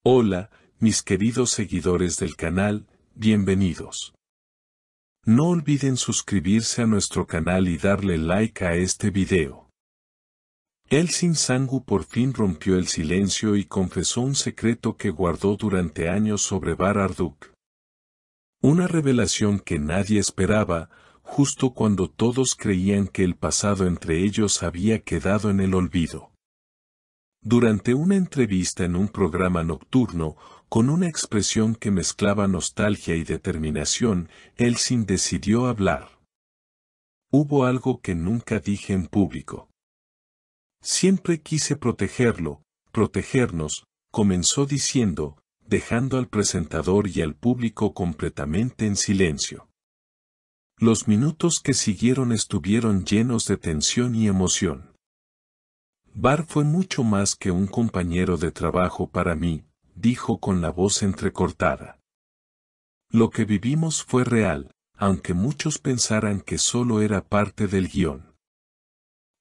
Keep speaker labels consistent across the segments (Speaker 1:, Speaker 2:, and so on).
Speaker 1: Hola, mis queridos seguidores del canal, bienvenidos. No olviden suscribirse a nuestro canal y darle like a este video. Elsin Sangu por fin rompió el silencio y confesó un secreto que guardó durante años sobre Bar Arduk. Una revelación que nadie esperaba, justo cuando todos creían que el pasado entre ellos había quedado en el olvido. Durante una entrevista en un programa nocturno, con una expresión que mezclaba nostalgia y determinación, Elsin decidió hablar. Hubo algo que nunca dije en público. Siempre quise protegerlo, protegernos, comenzó diciendo, dejando al presentador y al público completamente en silencio. Los minutos que siguieron estuvieron llenos de tensión y emoción. Bar fue mucho más que un compañero de trabajo para mí, dijo con la voz entrecortada. Lo que vivimos fue real, aunque muchos pensaran que solo era parte del guión.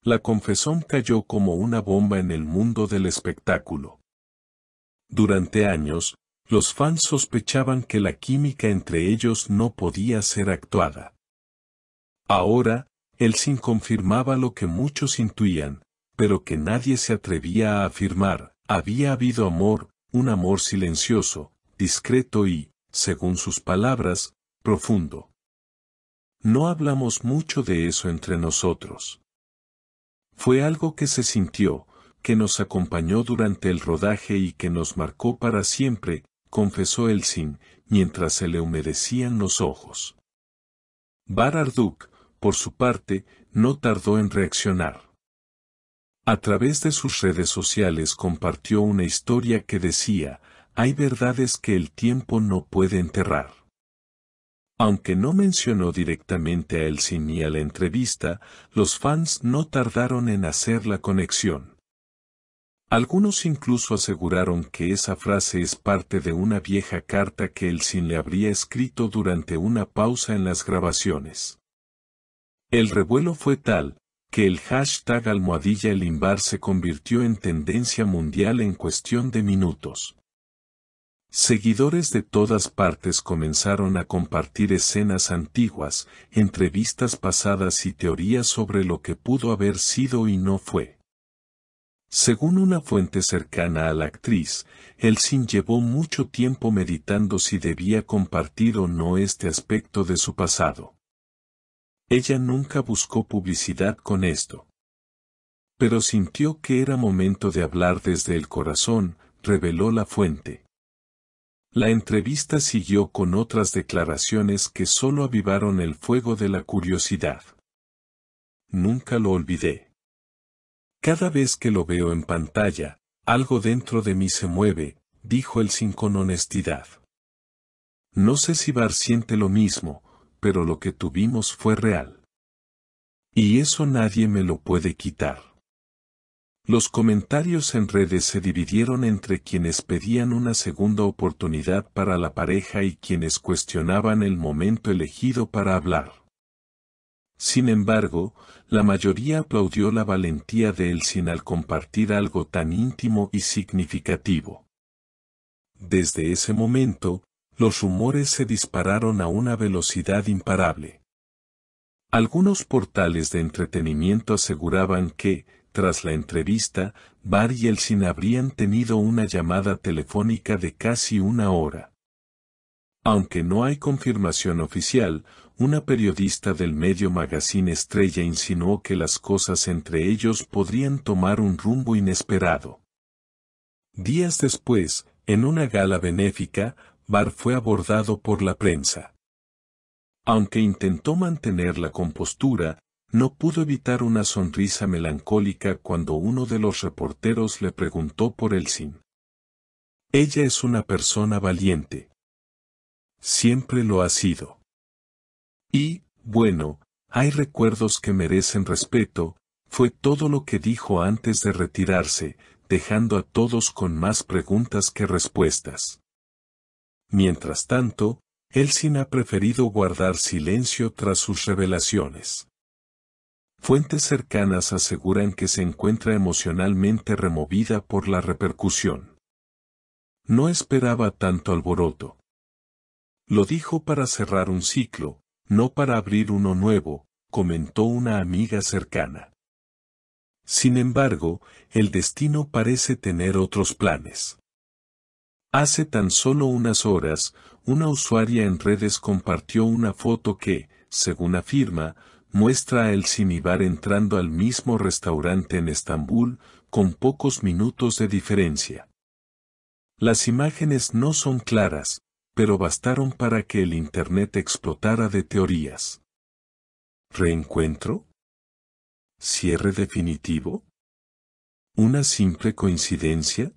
Speaker 1: La confesión cayó como una bomba en el mundo del espectáculo. Durante años, los fans sospechaban que la química entre ellos no podía ser actuada. Ahora, Elsin confirmaba lo que muchos intuían, pero que nadie se atrevía a afirmar. Había habido amor, un amor silencioso, discreto y, según sus palabras, profundo. No hablamos mucho de eso entre nosotros. Fue algo que se sintió, que nos acompañó durante el rodaje y que nos marcó para siempre, confesó Elsin, mientras se le humedecían los ojos. Bar Arduk, por su parte, no tardó en reaccionar. A través de sus redes sociales compartió una historia que decía, hay verdades que el tiempo no puede enterrar. Aunque no mencionó directamente a Elsin ni a la entrevista, los fans no tardaron en hacer la conexión. Algunos incluso aseguraron que esa frase es parte de una vieja carta que Elsin le habría escrito durante una pausa en las grabaciones. El revuelo fue tal, que el hashtag #Elimbar se convirtió en tendencia mundial en cuestión de minutos. Seguidores de todas partes comenzaron a compartir escenas antiguas, entrevistas pasadas y teorías sobre lo que pudo haber sido y no fue. Según una fuente cercana a la actriz, Elsin llevó mucho tiempo meditando si debía compartir o no este aspecto de su pasado. Ella nunca buscó publicidad con esto. Pero sintió que era momento de hablar desde el corazón, reveló la fuente. La entrevista siguió con otras declaraciones que solo avivaron el fuego de la curiosidad. Nunca lo olvidé. Cada vez que lo veo en pantalla, algo dentro de mí se mueve, dijo Elsin con honestidad. No sé si Bar siente lo mismo, pero lo que tuvimos fue real. Y eso nadie me lo puede quitar. Los comentarios en redes se dividieron entre quienes pedían una segunda oportunidad para la pareja y quienes cuestionaban el momento elegido para hablar. Sin embargo, la mayoría aplaudió la valentía de Elsin al compartir algo tan íntimo y significativo. Desde ese momento, los rumores se dispararon a una velocidad imparable. Algunos portales de entretenimiento aseguraban que, tras la entrevista, Bar y Elsin habrían tenido una llamada telefónica de casi una hora. Aunque no hay confirmación oficial, una periodista del medio Magazine Estrella insinuó que las cosas entre ellos podrían tomar un rumbo inesperado. Días después, en una gala benéfica, Bar fue abordado por la prensa. Aunque intentó mantener la compostura, no pudo evitar una sonrisa melancólica cuando uno de los reporteros le preguntó por Elsin. Ella es una persona valiente. Siempre lo ha sido. Y, bueno, hay recuerdos que merecen respeto, fue todo lo que dijo antes de retirarse, dejando a todos con más preguntas que respuestas. Mientras tanto, Elsin ha preferido guardar silencio tras sus revelaciones. Fuentes cercanas aseguran que se encuentra emocionalmente removida por la repercusión. No esperaba tanto alboroto. Lo dijo para cerrar un ciclo, no para abrir uno nuevo, comentó una amiga cercana. Sin embargo, el destino parece tener otros planes. Hace tan solo unas horas, una usuaria en redes compartió una foto que, según afirma, muestra a El Cinibar entrando al mismo restaurante en Estambul, con pocos minutos de diferencia. Las imágenes no son claras, pero bastaron para que el Internet explotara de teorías. ¿Reencuentro? ¿Cierre definitivo? ¿Una simple coincidencia?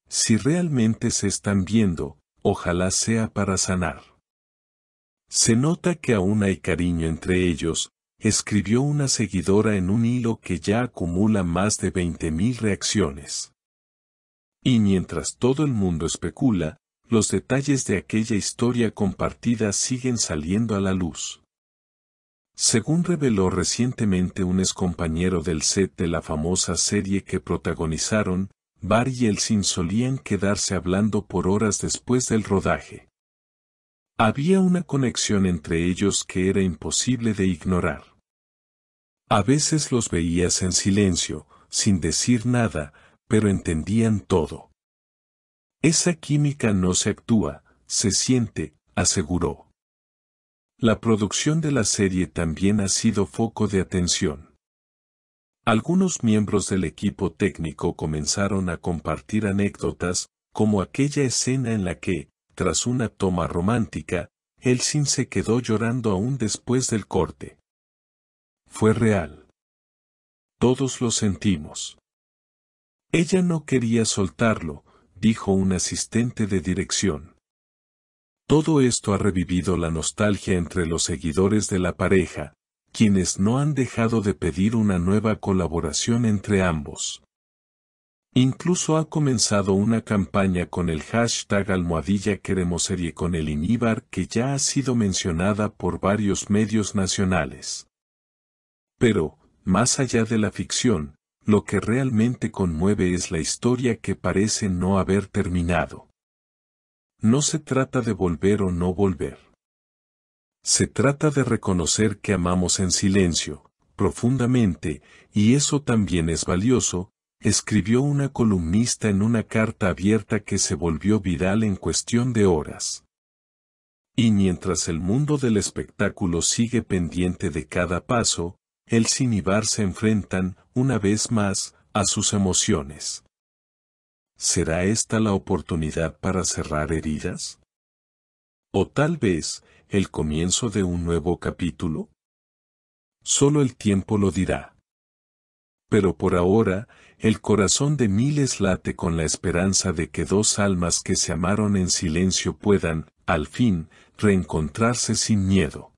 Speaker 1: Si realmente se están viendo, ojalá sea para sanar. Se nota que aún hay cariño entre ellos, escribió una seguidora en un hilo que ya acumula más de 20.000 reacciones. Y mientras todo el mundo especula, los detalles de aquella historia compartida siguen saliendo a la luz. Según reveló recientemente un excompañero del set de la famosa serie que protagonizaron, Bar y Elsin solían quedarse hablando por horas después del rodaje. Había una conexión entre ellos que era imposible de ignorar. A veces los veías en silencio, sin decir nada, pero entendían todo. Esa química no se actúa, se siente, aseguró. La producción de la serie también ha sido foco de atención. Algunos miembros del equipo técnico comenzaron a compartir anécdotas, como aquella escena en la que, tras una toma romántica, Elsin se quedó llorando aún después del corte. Fue real. Todos lo sentimos. Ella no quería soltarlo, dijo un asistente de dirección. Todo esto ha revivido la nostalgia entre los seguidores de la pareja, quienes no han dejado de pedir una nueva colaboración entre ambos. Incluso ha comenzado una campaña con el hashtag #queremoserie con El Cinibar que ya ha sido mencionada por varios medios nacionales. Pero, más allá de la ficción, lo que realmente conmueve es la historia que parece no haber terminado. No se trata de volver o no volver. Se trata de reconocer que amamos en silencio, profundamente, y eso también es valioso, escribió una columnista en una carta abierta que se volvió viral en cuestión de horas. Y mientras el mundo del espectáculo sigue pendiente de cada paso, El Cinibar se enfrentan, una vez más, a sus emociones. ¿Será esta la oportunidad para cerrar heridas? ¿O tal vez, el comienzo de un nuevo capítulo? Solo el tiempo lo dirá. Pero por ahora, el corazón de miles late con la esperanza de que dos almas que se amaron en silencio puedan, al fin, reencontrarse sin miedo.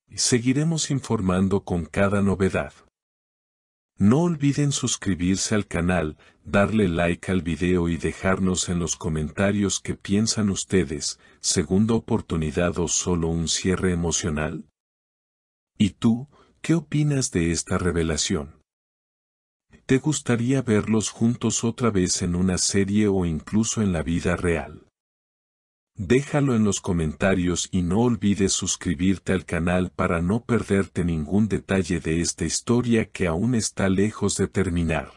Speaker 1: Y seguiremos informando con cada novedad. No olviden suscribirse al canal, darle like al video y dejarnos en los comentarios qué piensan ustedes, segunda oportunidad o solo un cierre emocional. ¿Y tú, qué opinas de esta revelación? ¿Te gustaría verlos juntos otra vez en una serie o incluso en la vida real? Déjalo en los comentarios y no olvides suscribirte al canal para no perderte ningún detalle de esta historia que aún está lejos de terminar.